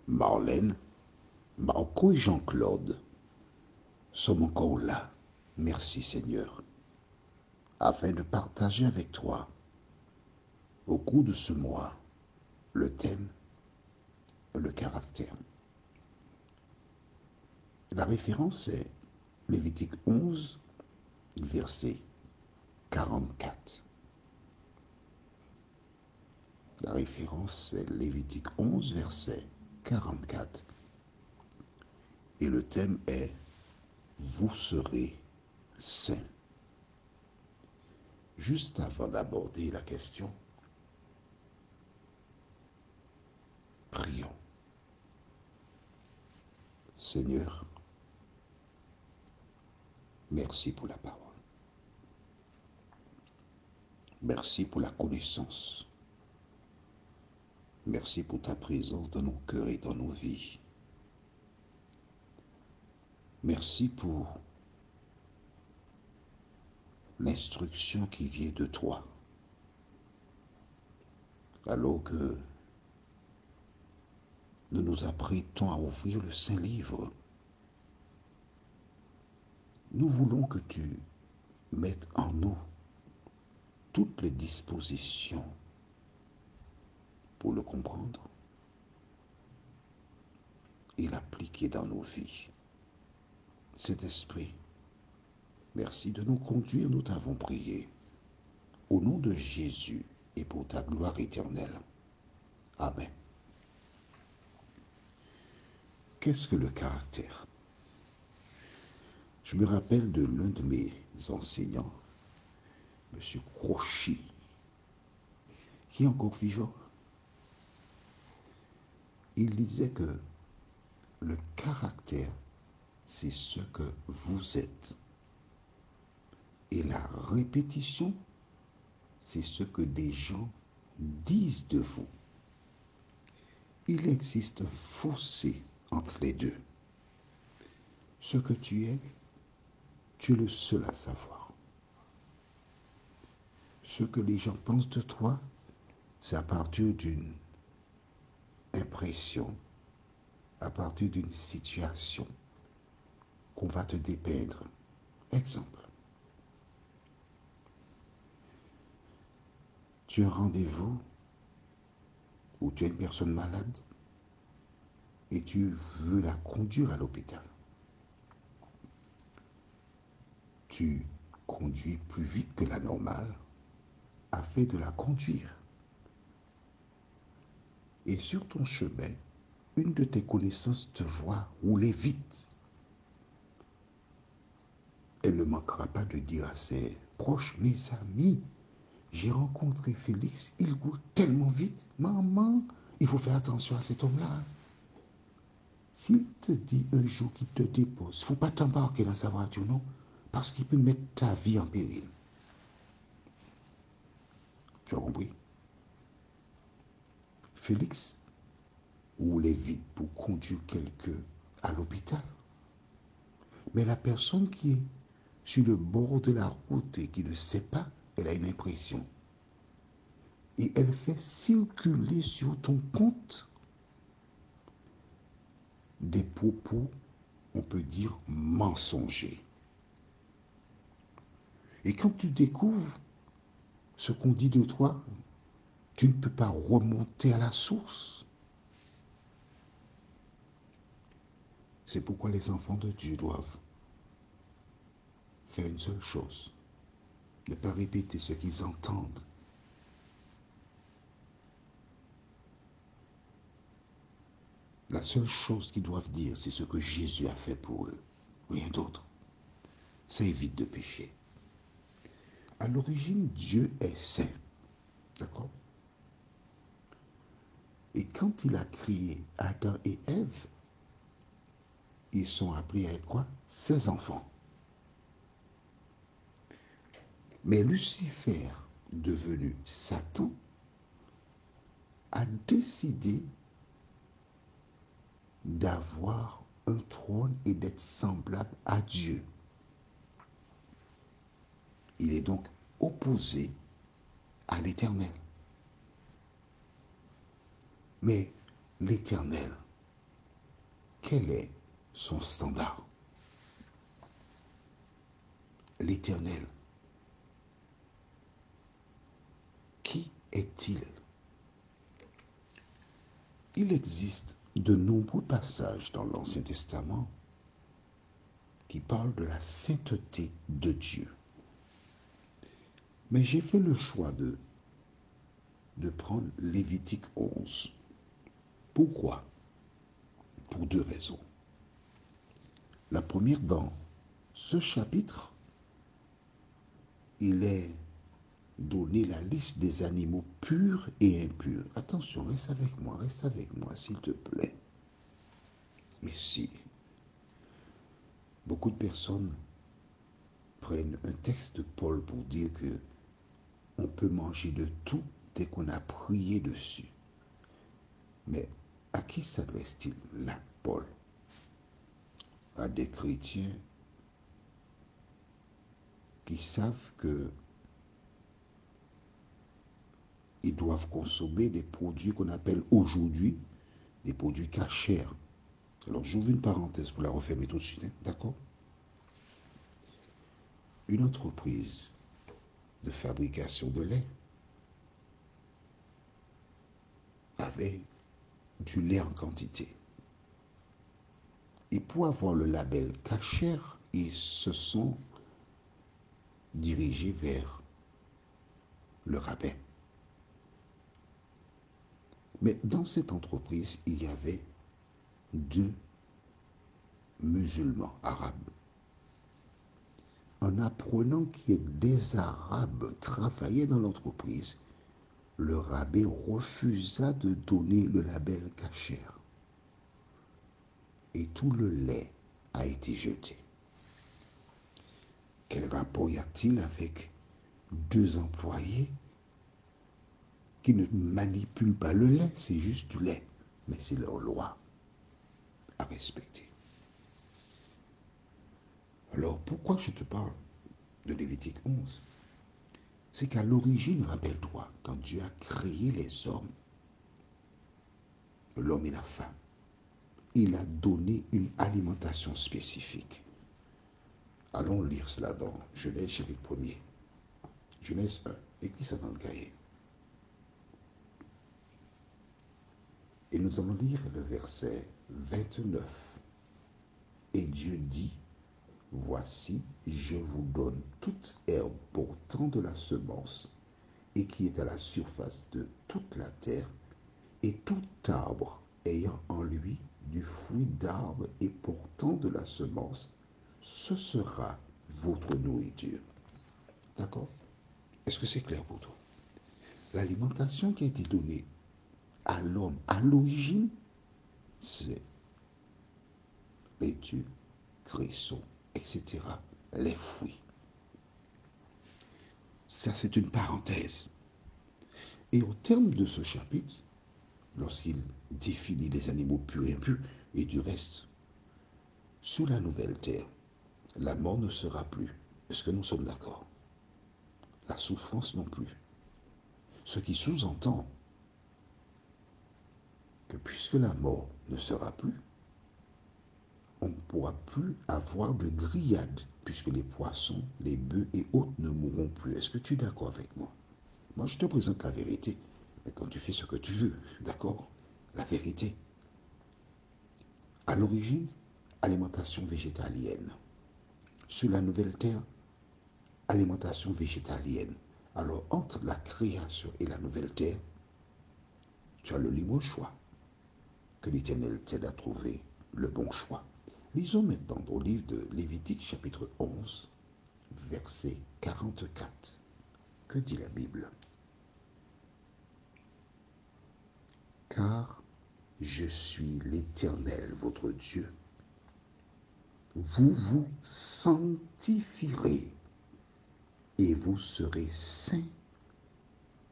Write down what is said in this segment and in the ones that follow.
Marlène, Marco et Jean-Claude sommes encore là, merci Seigneur, afin de partager avec toi, au cours de ce mois, le thème, le caractère. La référence est Lévitique 11, verset 44. La référence est Lévitique 11, verset 44. Et le thème est « Vous serez saints ». Juste avant d'aborder la question, prions. Seigneur, merci pour la parole. Merci pour la connaissance. Merci pour ta présence dans nos cœurs et dans nos vies. Merci pour l'instruction qui vient de toi. Alors que nous nous apprêtons à ouvrir le Saint-Livre, nous voulons que tu mettes en nous toutes les dispositions pour le comprendre et l'appliquer dans nos vies. Saint-Esprit, merci de nous conduire, nous t'avons prié. Au nom de Jésus et pour ta gloire éternelle. Amen. Qu'est-ce que le caractère? Je me rappelle de l'un de mes enseignants, M. Crochy, qui est encore vivant. Il disait que le caractère, c'est ce que vous êtes. Et la répétition, c'est ce que des gens disent de vous. Il existe un fossé entre les deux. Ce que tu es le seul à savoir. Ce que les gens pensent de toi, c'est à partir d'une impression, à partir d'une situation qu'on va te dépeindre. Exemple. Tu as un rendez-vous où tu as une personne malade et tu veux la conduire à l'hôpital. Tu conduis plus vite que la normale afin de la conduire. Et sur ton chemin, une de tes connaissances te voit rouler vite. Elle ne manquera pas de dire à ses proches, mes amis, j'ai rencontré Félix, il roule tellement vite. Maman, il faut faire attention à cet homme-là. S'il te dit un jour qu'il te dépose, il ne faut pas t'embarquer dans sa voiture, non? Parce qu'il peut mettre ta vie en péril. Tu as compris? Félix roulait vite pour conduire quelqu'un à l'hôpital. Mais la personne qui est sur le bord de la route et qui ne sait pas, elle a une impression. Et elle fait circuler sur ton compte des propos, on peut dire, mensongers. Et quand tu découvres ce qu'on dit de toi, tu ne peux pas remonter à la source. C'est pourquoi les enfants de Dieu doivent faire une seule chose, ne pas répéter ce qu'ils entendent. La seule chose qu'ils doivent dire, c'est ce que Jésus a fait pour eux, rien d'autre. Ça évite de pécher. À l'origine, Dieu est saint, d'accord? Et quand il a créé Adam et Ève, ils sont appelés à être quoi? Ses enfants. Mais Lucifer, devenu Satan, a décidé d'avoir un trône et d'être semblable à Dieu. Il est donc opposé à l'Éternel. Mais l'Éternel, quel est son standard? L'Éternel, qui est-il? Il existe de nombreux passages dans l'Ancien Testament qui parlent de la sainteté de Dieu. Mais j'ai fait le choix de prendre Lévitique 11. Pourquoi? Pour deux raisons. La première, dans ce chapitre, il est donné la liste des animaux purs et impurs. Attention, reste avec moi, s'il te plaît. Mais si beaucoup de personnes prennent un texte de Paul pour dire que on peut manger de tout dès qu'on a prié dessus. Mais à qui s'adresse-t-il là, Paul? À des chrétiens qui savent que ils doivent consommer des produits qu'on appelle aujourd'hui des produits cachers. Alors j'ouvre une parenthèse pour la refermer tout de suite, hein, d'accord? Une entreprise de fabrication de lait avait du lait en quantité. Et pour avoir le label Kasher, ils se sont dirigés vers le rabbin. Mais dans cette entreprise, il y avait deux musulmans arabes. En apprenant que des Arabes travaillaient dans l'entreprise, le rabbin refusa de donner le label Kasher. Et tout le lait a été jeté. Quel rapport y a-t-il avec deux employés qui ne manipulent pas le lait? C'est juste du lait, mais c'est leur loi à respecter. Alors pourquoi je te parle de Lévitique 11? C'est qu'à l'origine, rappelle-toi, quand Dieu a créé les hommes, l'homme et la femme, il a donné une alimentation spécifique. Allons lire cela dans Genèse chapitre 1er. Genèse 1, écris ça dans le cahier. Et nous allons lire le verset 29. Et Dieu dit, voici, je vous donne toute herbe portant de la semence et qui est à la surface de toute la terre, et tout arbre ayant en lui du fruit d'arbre et portant de la semence, ce sera votre nourriture. D'accord? Est-ce que c'est clair pour toi? L'alimentation qui a été donnée à l'homme à l'origine, c'est laitue, cressons, etc. Les fruits. Ça, c'est une parenthèse. Et au terme de ce chapitre, lorsqu'il définit les animaux purs et impurs, et du reste, sur la nouvelle terre, la mort ne sera plus. Est-ce que nous sommes d'accord? La souffrance non plus. Ce qui sous-entend que puisque la mort ne sera plus, on ne pourra plus avoir de grillade, puisque les poissons, les bœufs et autres ne mourront plus. Est-ce que tu es d'accord avec moi? Moi, je te présente la vérité, mais quand tu fais ce que tu veux, d'accord? La vérité. À l'origine, alimentation végétalienne. Sur la nouvelle terre, alimentation végétalienne. Alors, entre la création et la nouvelle terre, tu as le libre choix. Que l'Éternel t'aide à trouver le bon choix. Lisons maintenant au livre de Lévitique chapitre 11, verset 44. Que dit la Bible? Car je suis l'Éternel, votre Dieu. Vous vous sanctifierez et vous serez saints,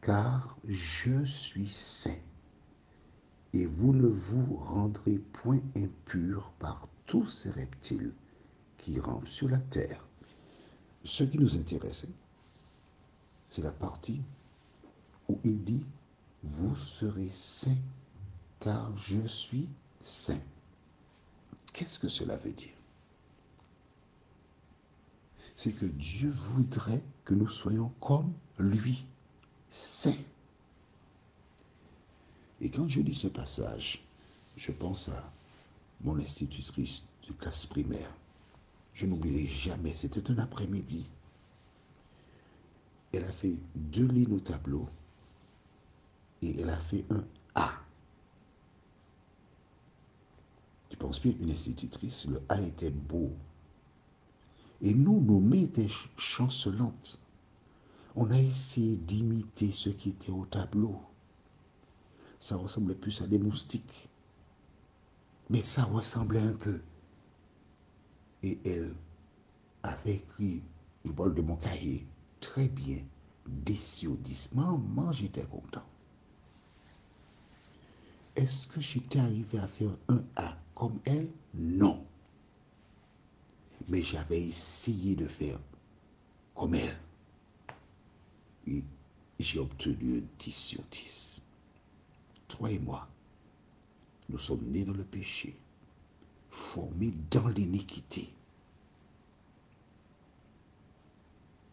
car je suis saint. Et vous ne vous rendrez point impurs par tous ces reptiles qui rampent sur la terre. Ce qui nous intéresse, c'est la partie où il dit, vous serez saints, car je suis saint. Qu'est-ce que cela veut dire? C'est que Dieu voudrait que nous soyons comme lui, saints. Et quand je lis ce passage, je pense à mon institutrice de classe primaire. Je n'oublierai jamais, c'était un après-midi. Elle a fait 2 lignes au tableau et elle a fait un A. Tu penses bien, une institutrice, le A était beau. Et nous, nos mains étaient chancelantes. On a essayé d'imiter ce qui était au tableau. Ça ressemblait plus à des moustiques. Mais ça ressemblait un peu. Et elle avait écrit, du bol de mon cahier, très bien, 10 sur 10. Maman, j'étais content. Est-ce que j'étais arrivé à faire un A comme elle? Non. Mais j'avais essayé de faire comme elle. Et j'ai obtenu un 10 sur 10. Toi et moi, nous sommes nés dans le péché, formés dans l'iniquité.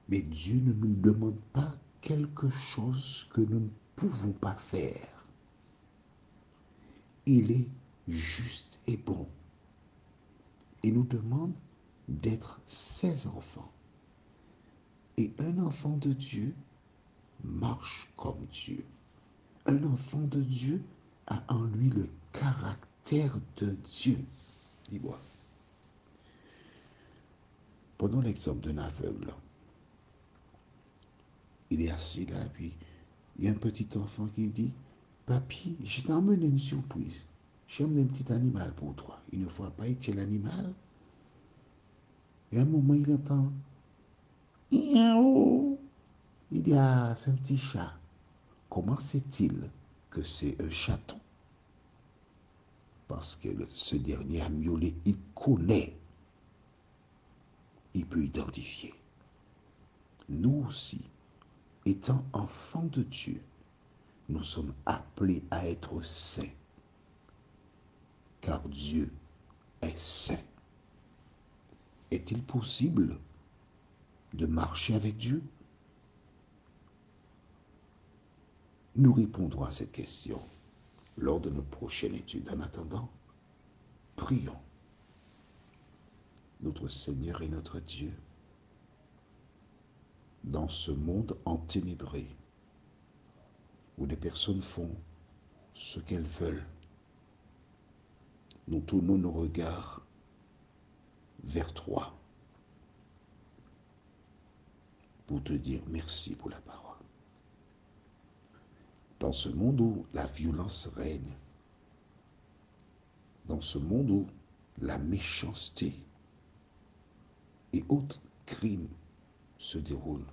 Mais Dieu ne nous demande pas quelque chose que nous ne pouvons pas faire. Il est juste et bon. Il nous demande d'être ses enfants. Et un enfant de Dieu marche comme Dieu. Un enfant de Dieu a en lui le caractère de Dieu. Dis-moi. Prenons l'exemple d'un aveugle. Il est assis là, puis il y a un petit enfant qui dit, Papy, je t'ai emmené une surprise. J'ai emmené un petit animal pour toi. Il ne faut pas être l'animal. Et à un moment, il entend, Miaou. Il dit, ah, c'est un petit chat. Comment sait-il que c'est un chaton? Parce que ce dernier a miaulé, il connaît. Il peut identifier. Nous aussi, étant enfants de Dieu, nous sommes appelés à être saints. Car Dieu est saint. Est-il possible de marcher avec Dieu? Nous répondrons à cette question lors de notre prochaine étude. En attendant, prions. Notre Seigneur et notre Dieu, dans ce monde enténébré, où les personnes font ce qu'elles veulent, nous tournons nos regards vers toi pour te dire merci pour la parole. Dans ce monde où la violence règne, dans ce monde où la méchanceté et autres crimes se déroulent,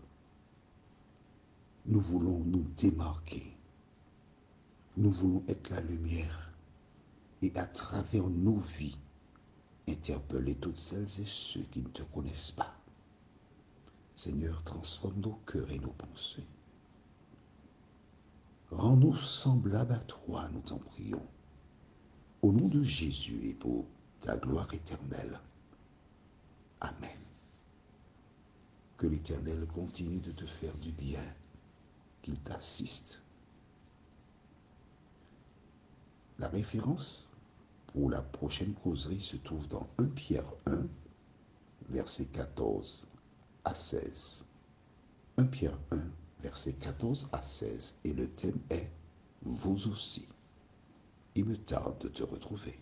nous voulons nous démarquer. Nous voulons être la lumière et à travers nos vies, interpeller toutes celles et ceux qui ne te connaissent pas. Seigneur, transforme nos cœurs et nos pensées. Rends-nous semblables à toi, nous t'en prions. Au nom de Jésus et pour ta gloire éternelle. Amen. Que l'Éternel continue de te faire du bien, qu'il t'assiste. La référence pour la prochaine causerie se trouve dans 1 Pierre 1, versets 14 à 16. 1 Pierre 1, versets 14 à 16. Et le thème est « Vous aussi ». Il me tarde de te retrouver.